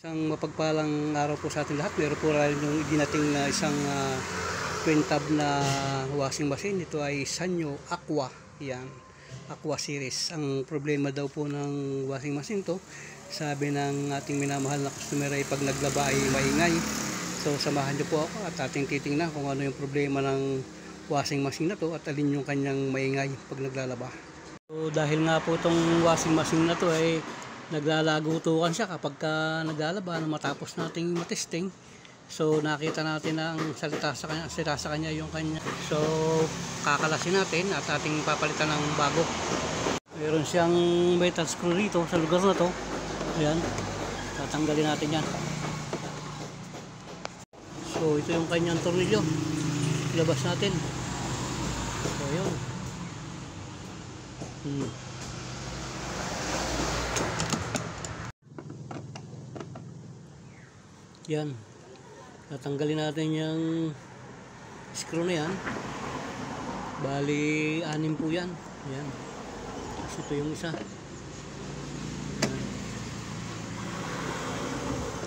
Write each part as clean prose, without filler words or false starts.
Isang mapagpalang araw po sa ating lahat. Meron po rin yung idinating na isang twin tab na washing machine. Ito ay Sanyo Aqua. Yan, Aqua series. Ang problema daw po ng washing machine to, sabi ng ating minamahal na customer ay pag naglaba ay maingay. So samahan niyo po ako at ating titingnan kung ano yung problema ng washing machine na to at alin yung kanyang maingay pag naglalaba. So dahil nga po itong washing machine na to ay naglalagutukan siya kapag naglalaba matapos nating matesting. So nakita natin na ang sira sa kanya yung kanya. So kakalasin natin at ating papalitan ng bago. Meron siyang metal screw rito sa lugar na to. Ayan, tatanggalin natin yan. So ito yung kanyang tornilyo, ilabas natin. So yun. Yan, tatanggalin natin yung screw na yan. Bali 6 po yan. Yan, kasi ito yung isa.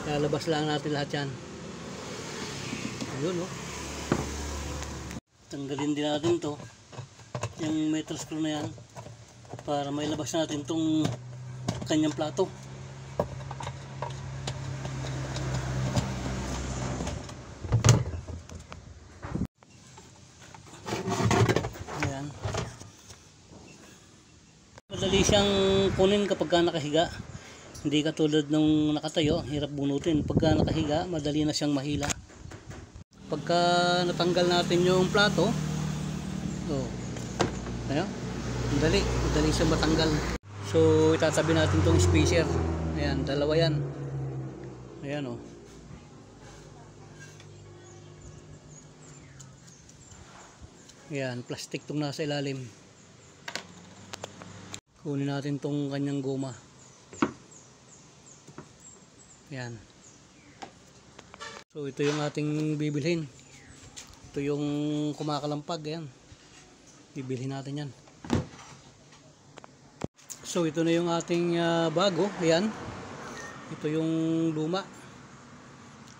Lalabas lang natin lahat yan. Ayun, oh. Tanggalin din natin to, yung metal screw na yan, para mailabas natin tong kanyang plato. Ayan. Madali siyang kunin kapag nakahiga. Hindi katulad nung nakatayo, hirap bunutin. Pagka nakahiga, madali na siyang mahila. Pagka natanggal natin yung plato, oh, ayan, madali siyang matanggal. So itatabi natin tong spacer. Ayan, dalawa yan. Ayan, oh. Ayan, plastic tong nasa ilalim. Kunin natin tong kanyang goma. Ayan. So ito yung ating bibilhin. Ito yung kumakalampag. Ayan, bibilhin natin yan. So ito na yung ating bago. Ayan, ito yung luma.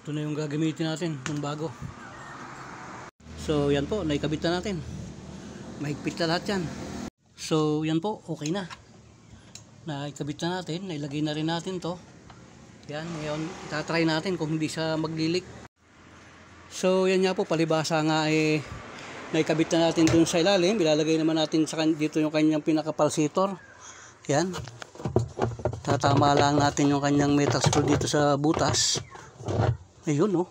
Ito na yung gagamitin natin, yung bago. So yan po, naikabit na natin. Mahigpit na lahat yan. So yan po, okay na. Naikabit na natin, nailagay na rin natin to. Yan, ngayon itatry natin kung hindi siya maglilik. So yan nga po, palibasa nga naikabit na natin dun sa ilalim. Ilalagay naman natin dito yung kanyang pinaka-pulsator. Yan, tatama lang natin yung kanyang metal screw dito sa butas. Ayun, oh.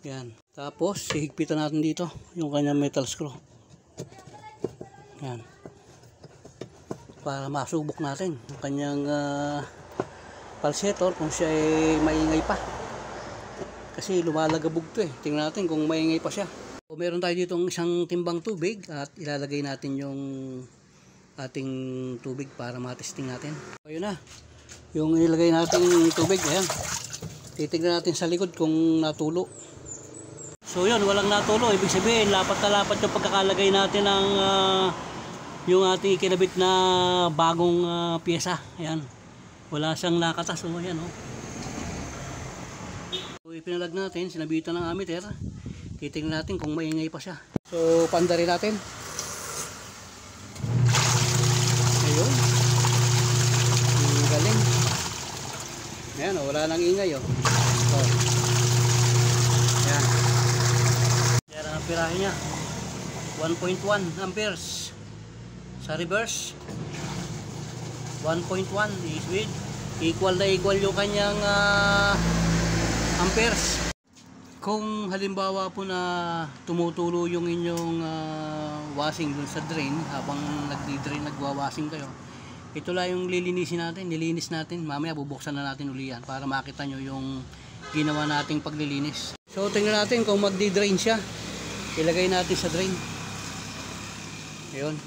Yan, tapos hihigpitan natin dito yung kanyang metal screw. Yan, para masubok natin yung kanyang pulsator kung siya ay maingay pa, kasi lumalagabog to eh. Tingnan natin kung maingay pa siya. So, meron tayo dito isang timbang tubig at ilalagay natin yung ating tubig para matesting natin. So, ayun na yung ilagay natin tubig. Ayan, titignan natin sa likod kung natulo. So yun, walang natulo, ibig sabihin lapat na lapat yung pagkakalagay natin ng yung ating kinabit na bagong pyesa. Ayan, wala siyang nakatas. So ayan, oh. So ipinalag natin, sinabitan ng ammeter. Titingnan natin kung maingay pa siya. So pandarin natin. Ayun, galing. Ayan, oh, wala nang ingay, oh. Oh. Ayan, yan ang pirahe niya, 1.1 amperes. Sa reverse 1.1 is with equal na equal yung kanyang amperes. Kung halimbawa po na tumutulo yung inyong washing dun sa drain habang nagdi-drain, nagwa-washing kayo, ito lang yung lilinisin natin, nilinis natin. Mamaya bubuksan na natin uli yan para makita nyo yung ginawa nating paglilinis. So tingnan natin kung magdi-drain siya. Ilagay natin sa drain. Ayun.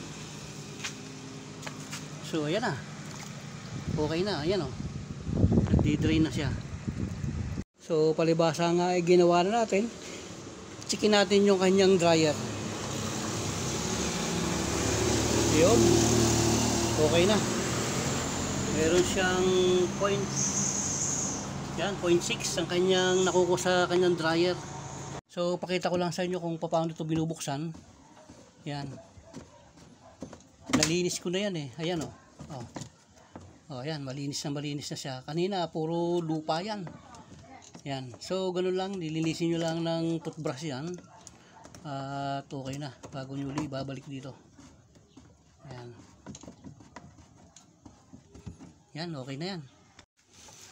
So ayan na, okay na. Ayan, oh, nagdi-drain na siya. So palibasa nga ay ginawa na natin. Checkin natin yung kanyang dryer. Ayun, okay na. Meron siyang points. Yan, 0.6 ang kanyang nakuko sa kanyang dryer. So pakita ko lang sa inyo kung paano ito binubuksan. Yan. Nalinis ko na yan eh. Ayan oh. Oh, yan, malinis na siya. Kanina puro lupa yan. Yan. So ganun lang, nilinisin nyo lang ng toothbrush yan. At okay na. Bago nyo ulit babalik dito. Yan. Yan, okay na yan.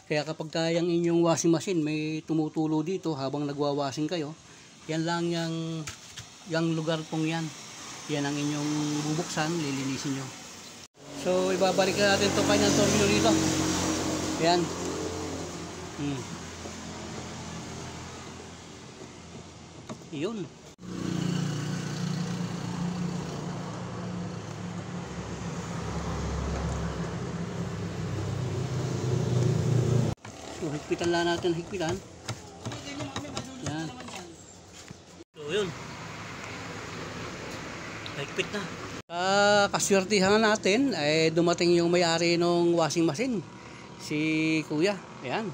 Kaya kapag yung inyong washing machine may tumutulo dito habang nagwawashing kayo, yan lang yung lugar pong yan. Yan ang inyong bubuksan, lilinisin nyo. So ibabalik na natin itong kanyang tornilyo dito. Yan. Yun. So higpitan lang natin, higpitan. Yan. So yun. Higpit na. Kaswertihan natin ay dumating yung may-ari ng washing machine, si Kuya. Ayan.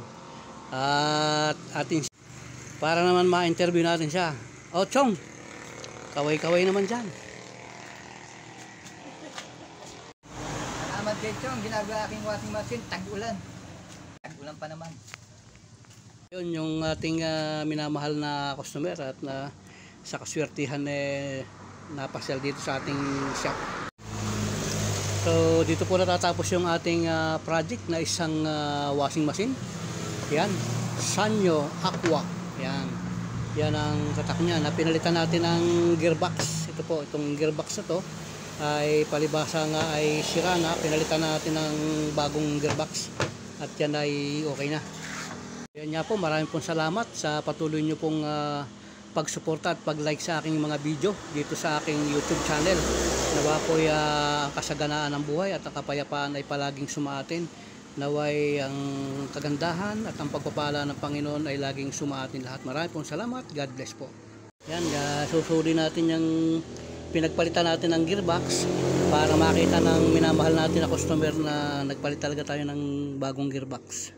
At atin para naman ma-interview natin siya. O Chong, kaway-kaway naman dyan. Salamat kay Chong, ginagawa aking washing machine, tag-ulan. Tag-ulan pa naman. Yun yung ating minamahal na customer at sa kaswertihan napasyal dito sa ating shop. So dito po natatapos yung ating project na isang washing machine. Yan, Sanyo Aqua. Yan ang tatak niya. Napinalitan natin ng gearbox. Ito po, itong gearbox na to ay palibasa nga ay sira na. Pinalitan natin ng bagong gearbox at yan ay okay na. Yan nga po, maraming pong salamat sa patuloy nyo pong pagsuporta at pag-like sa aking mga video dito sa aking YouTube channel. Nawa po'y ang kasaganaan ng buhay at ang kapayapaan ay palaging sumaatin. Naway ang kagandahan at ang pagpapala ng Panginoon ay laging sumaatin lahat. Maraming pong salamat. God bless po. Yan, susuri natin yung pinagpalitan natin ng gearbox para makita ng minamahal natin na customer na nagpalit talaga tayo ng bagong gearbox.